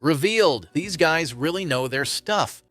Revealed. These guys really know their stuff.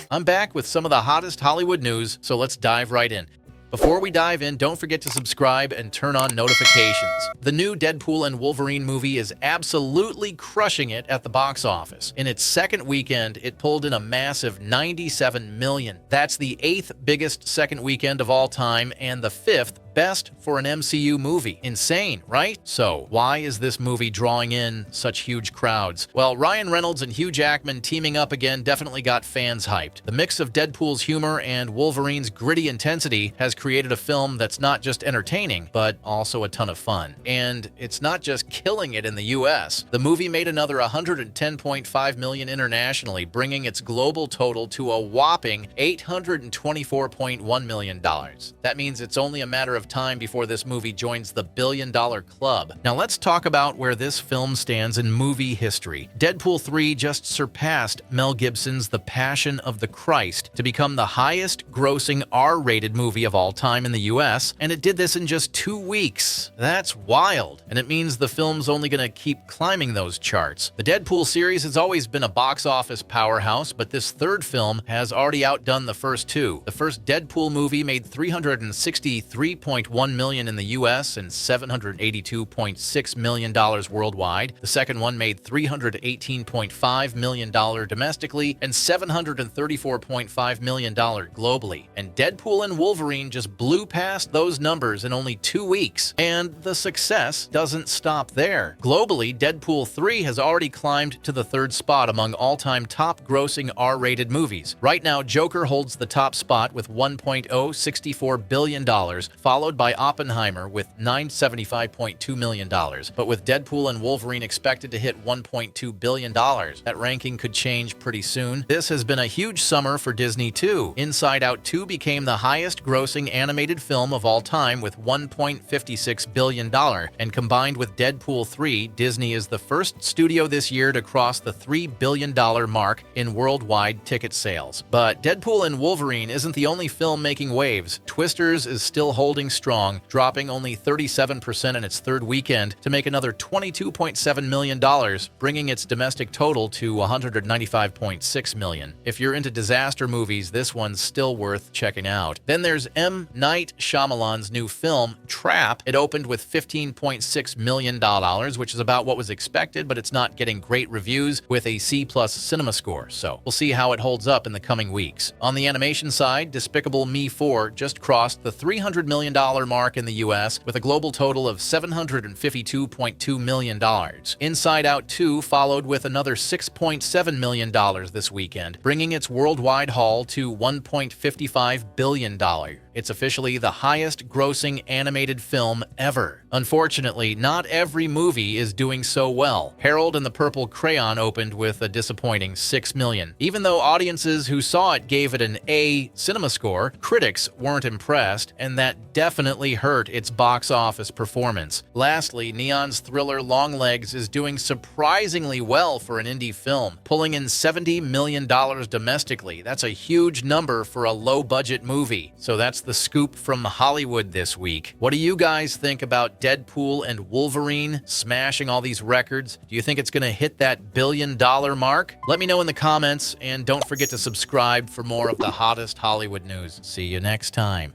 I'm back with some of the hottest Hollywood news, so let's dive right in. Before we dive in, don't forget to subscribe and turn on notifications. The new Deadpool and Wolverine movie is absolutely crushing it at the box office. In its second weekend, it pulled in a massive $97 million. That's the 8th biggest second weekend of all time and the 5th best for an MCU movie. Insane, right? So, why is this movie drawing in such huge crowds? Well, Ryan Reynolds and Hugh Jackman teaming up again definitely got fans hyped. The mix of Deadpool's humor and Wolverine's gritty intensity has created a film that's not just entertaining, but also a ton of fun. And it's not just killing it in the US. The movie made another $110.5 million internationally, bringing its global total to a whopping $824.1 million. That means it's only a matter of time before this movie joins the billion-dollar club. Now let's talk about where this film stands in movie history. Deadpool 3 just surpassed Mel Gibson's The Passion of the Christ to become the highest-grossing R-rated movie of all time in the US, and it did this in just 2 weeks. That's wild, and it means the film's only going to keep climbing those charts. The Deadpool series has always been a box office powerhouse, but this third film has already outdone the first two. The first Deadpool movie made $363.1 million in the US and $782.6 million worldwide. The second one made $318.5 million domestically and $734.5 million globally. And Deadpool and Wolverine just blew past those numbers in only 2 weeks. And the success doesn't stop there. Globally, Deadpool 3 has already climbed to the third spot among all-time top-grossing R-rated movies. Right now, Joker holds the top spot with $1.064 billion, followed by Oppenheimer with $975.2 million. But with Deadpool and Wolverine expected to hit $1.2 billion, that ranking could change pretty soon. This has been a huge summer for Disney too. Inside Out 2 became the highest-grossing animated film of all time with $1.56 billion, and combined with Deadpool 3, Disney is the first studio this year to cross the $3 billion mark in worldwide ticket sales. But Deadpool and Wolverine isn't the only film making waves. Twisters is still holding strong, dropping only 37% in its third weekend to make another $22.7 million, bringing its domestic total to $195.6 million. If you're into disaster movies, this one's still worth checking out. Then there's M. Night Shyamalan's new film, Trap. It opened with $15.6 million, which is about what was expected, but it's not getting great reviews with a C+ cinema score, so we'll see how it holds up in the coming weeks. On the animation side, Despicable Me 4 just crossed the $300 million mark in the US with a global total of $752.2 million. Inside Out 2 followed with another $6.7 million this weekend, bringing its worldwide haul to $1.55 billion. It's officially the highest-grossing animated film ever. Unfortunately, not every movie is doing so well. Harold and the Purple Crayon opened with a disappointing $6 million. Even though audiences who saw it gave it an A cinema score, critics weren't impressed, and that definitely hurt its box office performance. Lastly, Neon's thriller Longlegs is doing surprisingly well for an indie film, pulling in $70 million domestically. That's a huge number for a low-budget movie. So that's the scoop from Hollywood this week. What do you guys think about Deadpool and Wolverine smashing all these records? Do you think it's going to hit that billion-dollar mark? Let me know in the comments, and don't forget to subscribe for more of the hottest Hollywood news. See you next time.